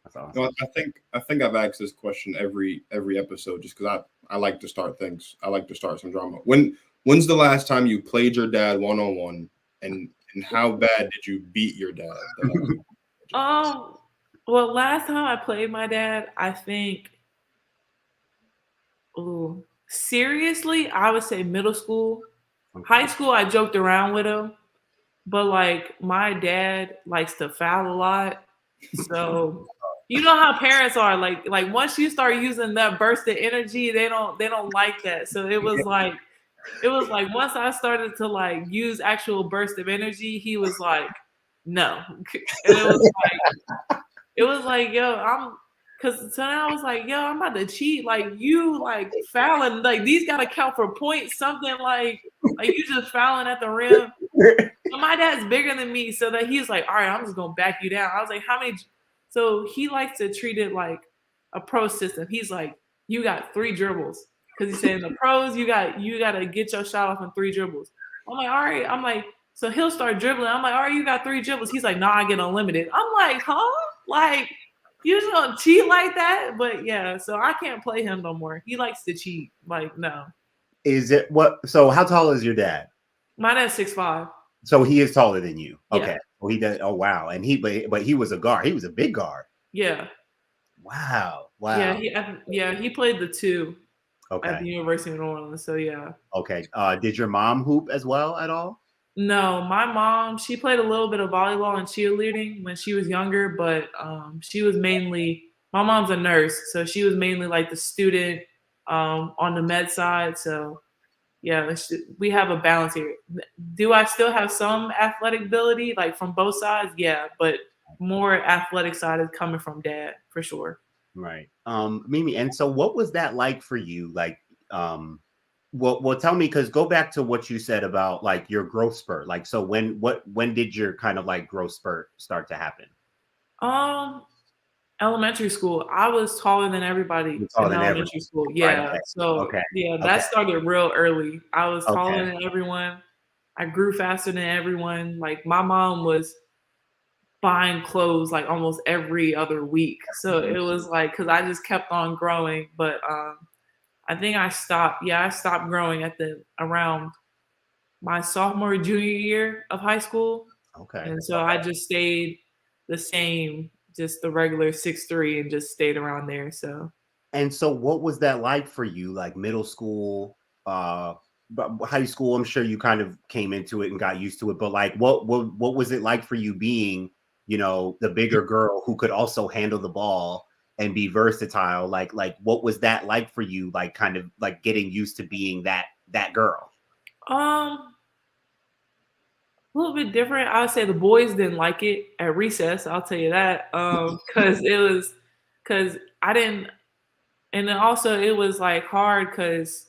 That's awesome. No, I think I've asked this question every episode just because I like to start things. I like to start some drama. When's the last time you played your dad one-on-one, and how bad did you beat your dad? Well, last time I played my dad, I think, seriously, I would say middle school. Okay. High school, I joked around with him, but like my dad likes to foul a lot, so you know how parents are. Like once you start using that burst of energy, they don't like that. So it was like once I started to like use actual burst of energy, he was like, no, and it was like, yo, so now I was like, yo, I'm about to cheat. Like you like fouling, like these gotta count for points, something like you just fouling at the rim. But my dad's bigger than me, so that he's like, all right, I'm just gonna back you down. I was like, how many? So he likes to treat it like a pro system. He's like, you got 3 dribbles. Because he said in the pros, you gotta get your shot off in 3 dribbles. I'm like, all right. I'm like, so he'll start dribbling. I'm like, all right, you got 3 dribbles. He's like, nah, I get unlimited. I'm like, huh? Like, you just gonna cheat like that? But yeah, so I can't play him no more. He likes to cheat. Like, no. Is it what? So how tall is your dad? My dad's 6'5". So he is taller than you. Okay. Yeah. Well, he does. Oh wow. And but he was a guard. He was a big guard. Yeah. Wow. Yeah. He played the 2. Okay. At the University of New Orleans. So yeah. Okay. Did your mom hoop as well at all? No, my mom, she played a little bit of volleyball and cheerleading when she was younger, but she was mainly, my mom's a nurse, so she was mainly like the student on the med side. So yeah, we have a balance here. Do I still have some athletic ability, like from both sides? Yeah, but more athletic side is coming from dad for sure. Right. Mimi, and so what was that like for you? Like, well, tell me, because go back to what you said about like your growth spurt. Like, so when did your kind of like growth spurt start to happen? Elementary school. I was taller than everybody in elementary school. Yeah. Right. So that started real early. I was taller than everyone. I grew faster than everyone. Like my mom was buying clothes like almost every other week. So it was like, cause I just kept on growing. But I think I stopped. Yeah, I stopped growing at around my sophomore, junior year of high school. Okay. And so I just stayed the same, just the regular 6'3", and just stayed around there. So. And so what was that like for you? Like middle school, high school? I'm sure you kind of came into it and got used to it. But like, what was it like for you being, you know, the bigger girl who could also handle the ball and be versatile? Like what was that like for you? Like kind of like getting used to being that girl. A little bit different. I would say the boys didn't like it at recess. I'll tell you that. Because I didn't, and then also it was like hard because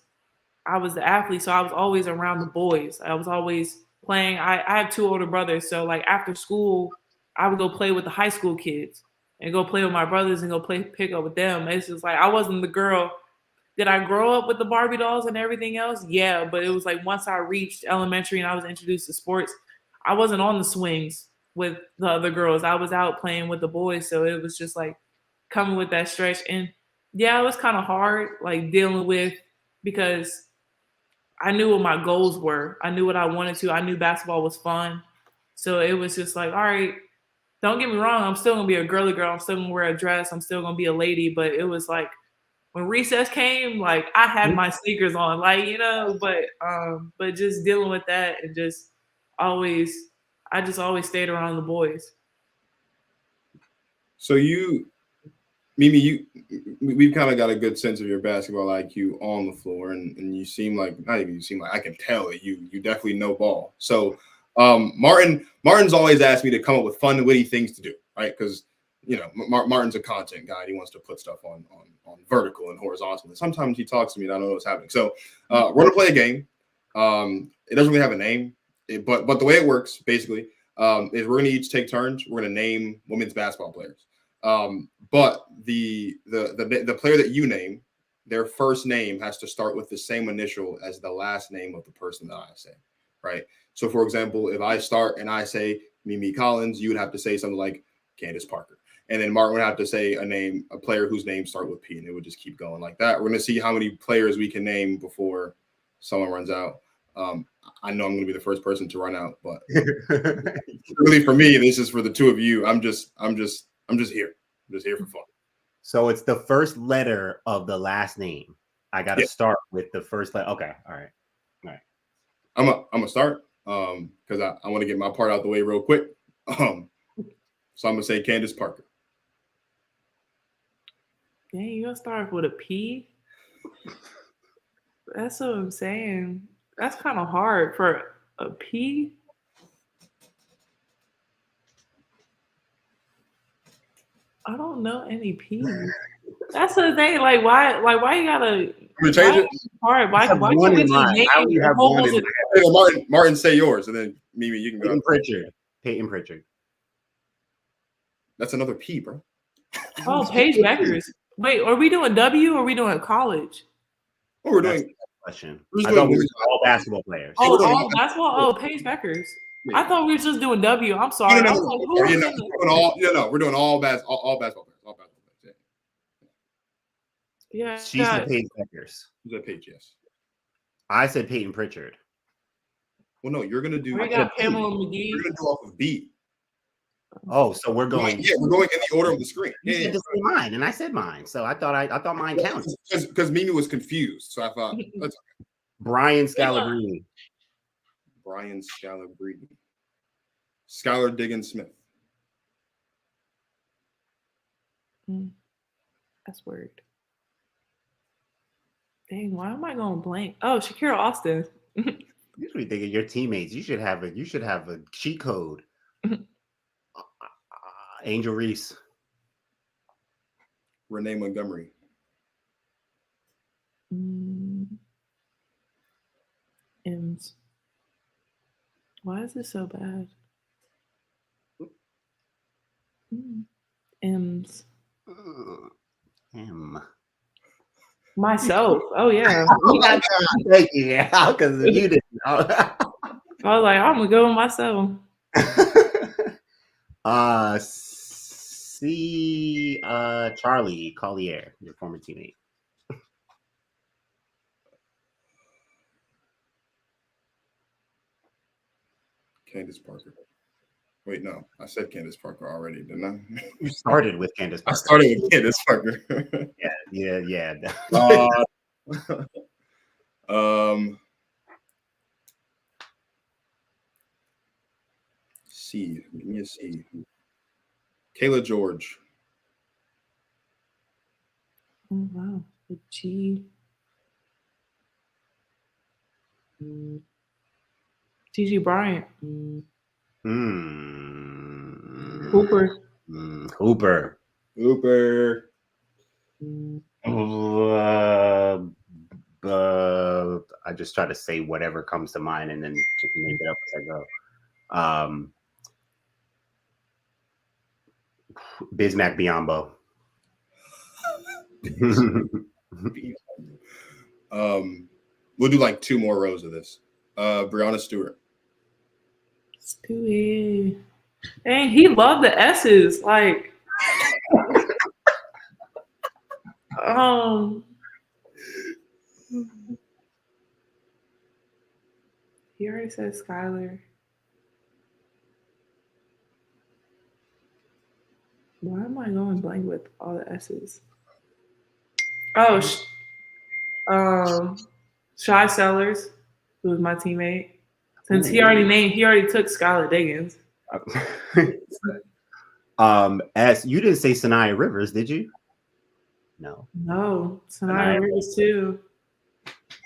I was the athlete, so I was always around the boys. I was always playing. I have 2 older brothers, so like after school, I would go play with the high school kids and go play with my brothers and go play pickup with them. It's just like I wasn't the girl. Did I grow up with the Barbie dolls and everything else? Yeah, but it was like once I reached elementary and I was introduced to sports, I wasn't on the swings with the other girls. I was out playing with the boys, so it was just like coming with that stretch. And yeah, it was kind of hard, like dealing with, because I knew what my goals were. I knew what I wanted to. I knew basketball was fun. So it was just like, all right, don't get me wrong, I'm still gonna be a girly girl. I'm still gonna wear a dress. I'm still gonna be a lady. But it was like when recess came, like I had my sneakers on, like, you know, but just dealing with that and just I just always stayed around the boys. So Mimi, we've kind of got a good sense of your basketball IQ on the floor, and you seem like, not even you seem like, I can tell that you definitely know ball. So Martin's always asked me to come up with fun and witty things to do, right? Because Martin's a content guy. And he wants to put stuff on vertical and horizontal. And sometimes he talks to me and I don't know what's happening. So we're going to play a game. It doesn't really have a name, but the way it works basically is we're going to each take turns. We're going to name women's basketball players. But the player that you name, their first name has to start with the same initial as the last name of the person that I say, right? So, for example, if I start and I say Mimi Collins, you would have to say something like Candace Parker. And then Martin would have to say a player whose name start with P, and it would just keep going like that. We're going to see how many players we can name before someone runs out. I know I'm going to be the first person to run out, but really for me, this is for the two of you. I'm just here. I'm just here for fun. So it's the first letter of the last name. I got to start with the first letter. Okay. All right. I'm gonna start because I want to get my part out the way real quick. So I'm gonna say Candace Parker. Dang, you gonna start with a P? That's what I'm saying. That's kind of hard for a P. I don't know any P's. That's the thing. Like, why you gotta change it? Hard. Why can't we just name a whole bunch of Martin, say yours, and then Mimi, you can go. Peyton Pritchard. That's another P, bro. Oh, Paige Beckers. Wait, are we doing W or are we doing college? What we're doing? Question. I thought we were all basketball players. Oh, all basketball. Oh, Paige Beckers. I thought we were just doing W. I'm sorry. No, we're doing all basketball players. All basketball players. Yeah. She said Paige Beckers. You said Paige, yes. I said Peyton Pritchard. Well, no, you're gonna do. We got Pamela McGee. You're gonna do off of B. Oh, so we're going. Yeah, we're going in the order of the screen. You said to say mine, and I said mine. So I thought mine counted. Because Mimi was confused, so I thought that's okay. Brian Scalabrine. Brian Scalabrine. Skylar Diggins Smith. That's weird. Dang, why am I going blank? Oh, Shakira Austin. You should be thinking your teammates. You should have a cheat code. Angel Reese. Renee Montgomery. M's. Why is this so bad? M's. M. Myself. Oh yeah. Thank you. Yeah, because you didn't know. I was like, I'm gonna go with myself. Charlie Collier, your former teammate. Candace Parker. Wait, no, I said Candace Parker already, didn't I? You started with Candace Parker. I started with Candace Parker. Yeah. C. Give me a C. Kayla George. Oh wow. A G. Gigi Bryant. Hooper. Hooper. I just try to say whatever comes to mind and then just name it up as I go. Bismack Biyombo. We'll do like 2 more rows of this. Brianna Stewart. Stewie. Dang, he loved the S's. Like, he already said Skylar. Why am I going blank with all the S's? Oh, Shy Sellers, who was my teammate. Since he already took Skylar Diggins. S, you didn't say Sanaya Rivers, did you? No, Sanaya Rivers too.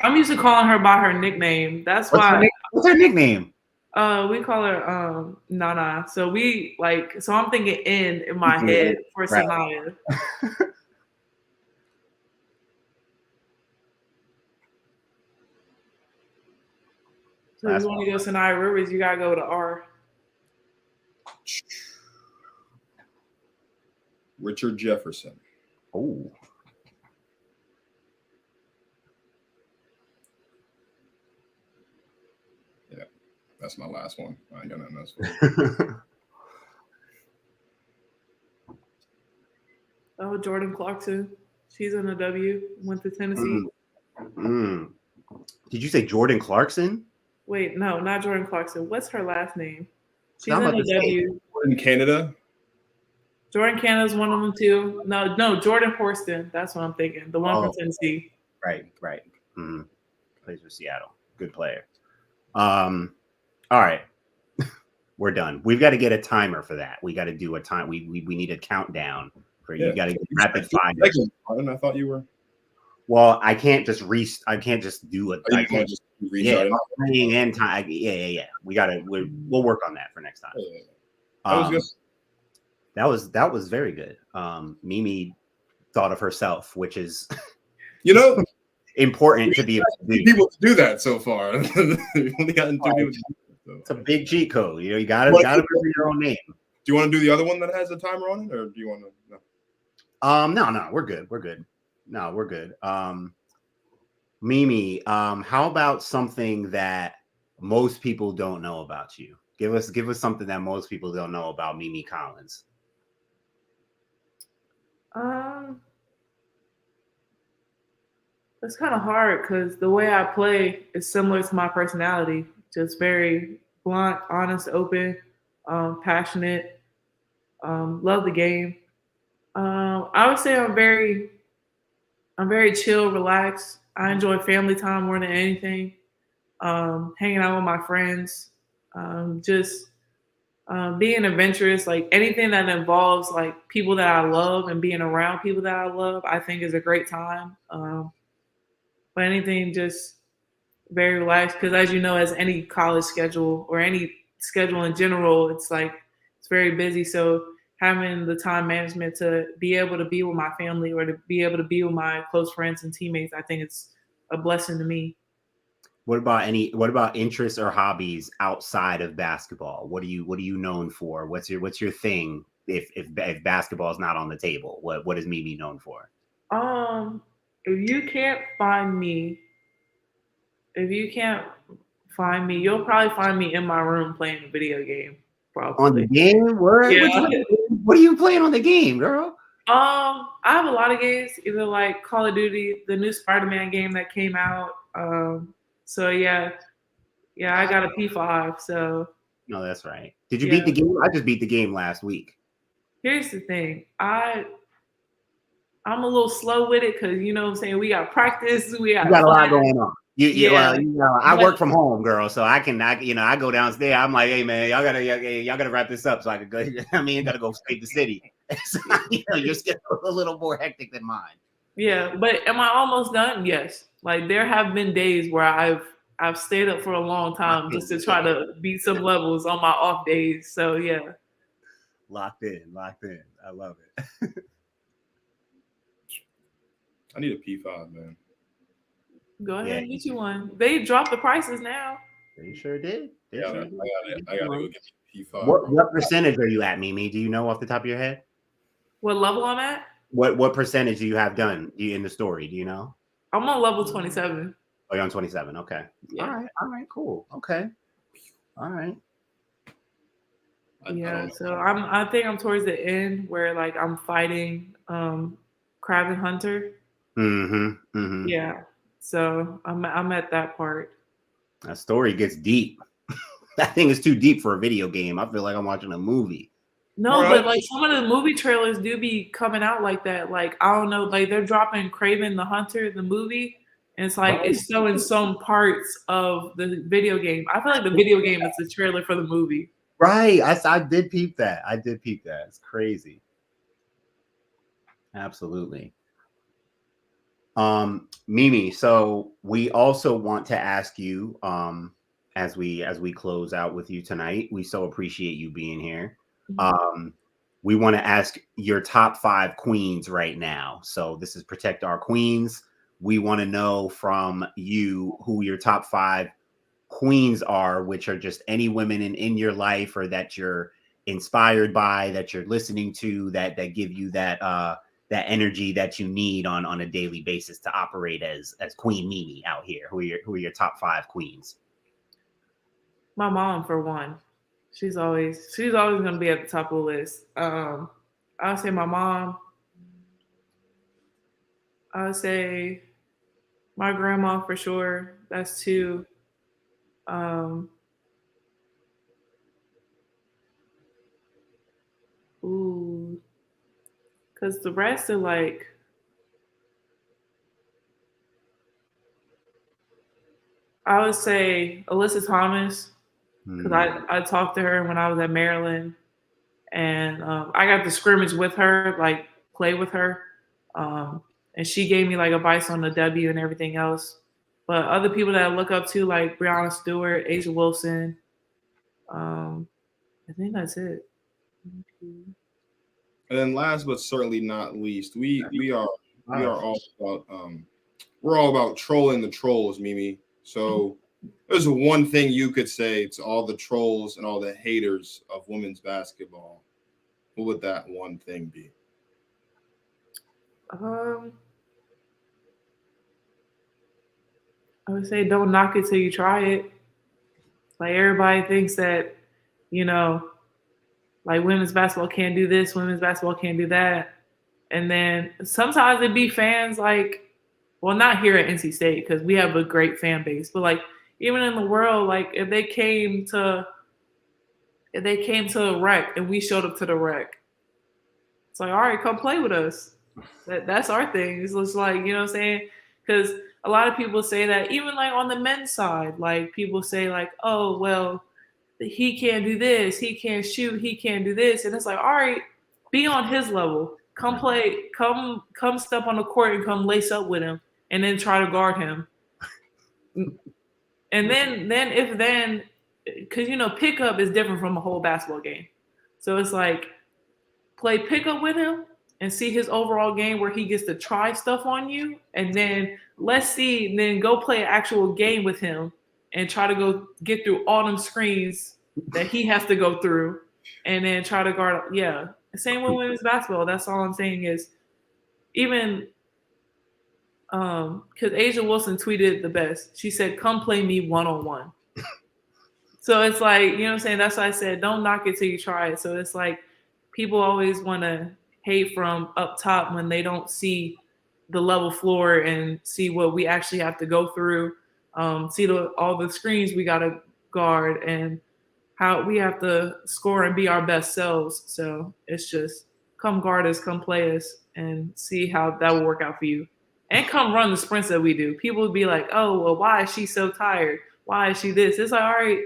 I'm used to calling her by her nickname. That's why. What's her nickname? We call her Nana. So we like. So I'm thinking in my head for Right. Sanaya. So if you want to go Sanaya Rivers, you gotta go to R. Richard Jefferson. Oh. Yeah, that's my last one. I ain't got nothing else for Oh, Jordan Clarkson. She's in the W. Went to Tennessee. Did you say Jordan Clarkson? Wait, no, not Jordan Clarkson. What's her last name? She's I'm in about the to say- W. In Canada. Jordan Canada's one of them too. No, Jordan Horston. That's what I'm thinking. The one from Tennessee. Right. Plays for Seattle. Good player. All right. We're done. We've got to get a timer for that. We got to do a time. We need a countdown for you. Got to get rapid fire. I thought you were. Well, I can't just I can't just do it. I can't just playing and time. Yeah. We got to. We'll work on that for next time. That was good. That was very good. Mimi thought of herself, which is important to be able to do. People to do that so far. We've only gotten 2 people. It's a big cheat code. You gotta remember your own name. Do you want to do the other one that has a timer on it, or do you want to? No? No, we're good. No, we're good. Mimi, how about something that most people don't know about you? Give us something that most people don't know about Mimi Collins. It's kind of hard because the way I play is similar to my personality. Just very blunt, honest, open, passionate. Love the game. I would say I'm very chill, relaxed. I enjoy family time more than anything. Hanging out with my friends. Just being adventurous, like anything that involves like people that I love and being around people that I love, I think is a great time. But anything just very relaxed because, as you know, as any college schedule or any schedule in general, it's very busy. So having the time management to be able to be with my family or to be able to be with my close friends and teammates, I think it's a blessing to me. What about interests or hobbies outside of basketball? What are you known for? What's your thing if basketball is not on the table? What is Mimi known for? If you can't find me, you'll probably find me in my room playing a video game. Probably. On the game? What are you playing on the game, girl? I have a lot of games, either like Call of Duty, the new Spider-Man game that came out. So yeah, I got a P5. So no, that's right. Did you beat the game? I just beat the game last week. Here's the thing, I'm a little slow with it because you know what I'm saying. We got practice. We got a lot going on. I work from home, girl, so I go downstairs. I'm like, hey man, y'all gotta wrap this up so I can go. I mean, gotta go straight to city. So, your schedule a little more hectic than mine. Yeah, but am I almost done? Yes. Like there have been days where I've stayed up for a long time just to try to beat some levels on my off days. So yeah. Locked in. I love it. I need a P5, man. Go ahead and get you one. They dropped the prices now. They sure did. I gotta go get P5. What percentage are you at, Mimi? Do you know off the top of your head? What level I'm at? What percentage do you have done in the story? Do you know? I'm on level 27. Oh, you're on 27. Okay. Yeah. All right. Cool. Okay. All right. Yeah. So I think I'm towards the end where like I'm fighting Crab and Hunter. Mm-hmm. Yeah. So I'm at that part. That story gets deep. That thing is too deep for a video game. I feel like I'm watching a movie. No, but like some of the movie trailers do be coming out like that. Like I don't know, like they're dropping Kraven the Hunter, the movie, and it's like it's showing some parts of the video game. I feel like the video game is the trailer for the movie. Right. I did peep that. It's crazy. Absolutely. Mimi, so we also want to ask you, as we close out with you tonight. We so appreciate you being here. Mm-hmm. We want to ask your top 5 queens right now. So this is Protect Our Queens. We want to know from you who your top 5 queens are, which are just any women in your life or that you're inspired by, that you're listening to, that give you that that energy that you need on a daily basis to operate as Queen Mimi out here. Who are your top 5 queens? My mom, for one. She's always gonna be at the top of the list. I'll say my mom. I'll say my grandma for sure. That's 2. Um, ooh, because the rest are like, I would say Alyssa Thomas, because I talked to her when I was at Maryland, and I got to scrimmage with her, like play with her, and she gave me like advice on the W and everything else. But other people that I look up to, like Brianna Stewart, Asia Wilson, I think that's it. And then last but certainly not least, we are all about we're all about trolling the trolls, Mimi. So there's one thing you could say to all the trolls and all the haters of women's basketball. What would that one thing be? I would say don't knock it till you try it. Like everybody thinks that, you know, like women's basketball can't do this, women's basketball can't do that. And then sometimes it be fans like, well, not here at NC State because we have a great fan base, but like even in the world, like if they came to a rec and we showed up to the rec, it's like, all right, come play with us. That's our thing. It's just like, you know what I'm saying? Because a lot of people say that even like on the men's side, like people say like, oh, well, he can't do this, he can't shoot, he can't do this. And it's like, all right, be on his level. Come play, come step on the court and come lace up with him and then try to guard him. And then because you know, pickup is different from a whole basketball game. So it's like play pickup with him and see his overall game where he gets to try stuff on you. And then then go play an actual game with him and try to go get through all them screens that he has to go through and then try to guard. Yeah. Same with women's basketball. That's all I'm saying is even because Asia Wilson tweeted the best. She said, come play me one-on-one. So it's like, you know what I'm saying? That's why I said, don't knock it till you try it. So it's like people always want to hate from up top when they don't see the level floor and see what we actually have to go through, see all the screens we got to guard and how we have to score and be our best selves. So it's just come guard us, come play us, and see how that will work out for you. And come run the sprints that we do. People would be like, oh, well, why is she so tired? Why is she this? It's like, all right,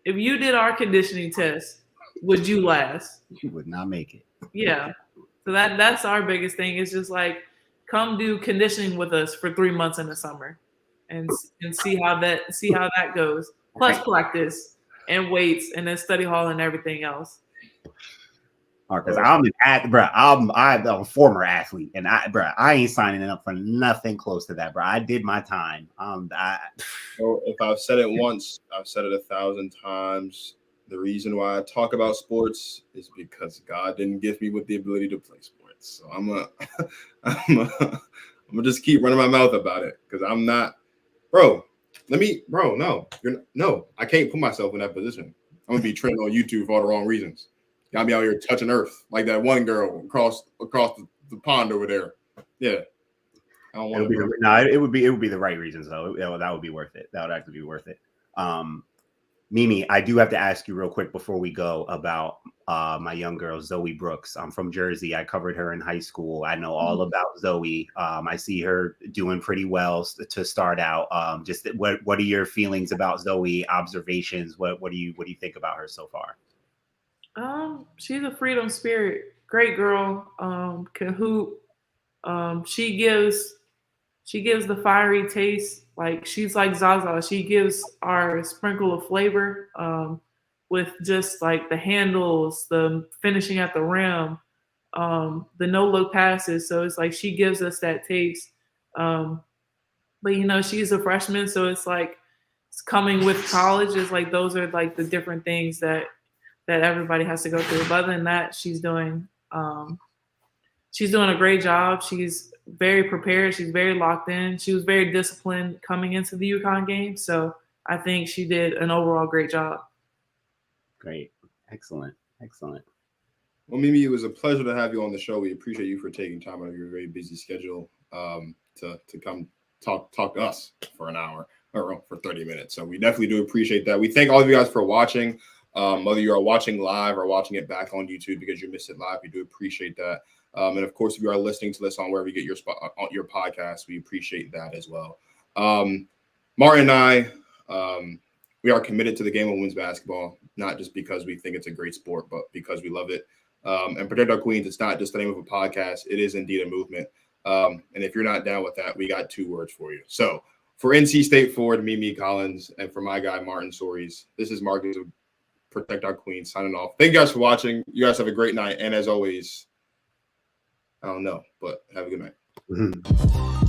if you did our conditioning test, would you last? You would not make it. Yeah. So that's our biggest thing. It's just like, come do conditioning with us for 3 months in the summer and see how that goes. Plus practice and weights and then study hall and everything else. Because I'm a former athlete, and I ain't signing up for nothing close to that, bro. I did my time. So if I've said it once, I've said it 1,000 times. The reason why I talk about sports is because God didn't give me with the ability to play sports. So I'm gonna just keep running my mouth about it because I'm not, bro. No, I can't put myself in that position. I'm gonna be trending on YouTube for all the wrong reasons. Got me out here touching earth like that one girl across the pond over there. Yeah, I don't want to. No, it would be the right reasons though. That would be worth it. That would actually be worth it. Mimi, I do have to ask you real quick before we go about my young girl Zoe Brooks. I'm from Jersey. I covered her in high school. I know all about Zoe. I see her doing pretty well to start out. Just what are your feelings about Zoe? Observations? What do you think about her so far? She's a freedom spirit. Great girl. Can hoop. She gives she gives the fiery taste. Like she's like Zaza. She gives our sprinkle of flavor with just like the handles, the finishing at the rim, the no look passes. So it's like she gives us that taste. But you know, she's a freshman, so it's like it's coming with college. Is like those are like the different things that everybody has to go through. But other than that, she's doing a great job. She's very prepared. She's very locked in. She was very disciplined coming into the UConn game. So I think she did an overall great job. Great. Excellent. Excellent. Well, Mimi, it was a pleasure to have you on the show. We appreciate you for taking time out of your very busy schedule to come talk to us for an hour or for 30 minutes. So we definitely do appreciate that. We thank all of you guys for watching. Whether you are watching live or watching it back on YouTube because you missed it live, we do appreciate that. And of course, if you are listening to this on wherever you get your podcast, we appreciate that as well. Martin and I, we are committed to the game of women's basketball, not just because we think it's a great sport, but because we love it. And Protect Our Queens, it's not just the name of a podcast. It is indeed a movement. And if you're not down with that, we got 2 words for you. So for NC State forward, Mimi Collins, and for my guy, Martin Sories, this is Marcus of Protect Our Queens signing off. Thank you guys for watching. You guys have a great night. And as always, I don't know, but have a good night.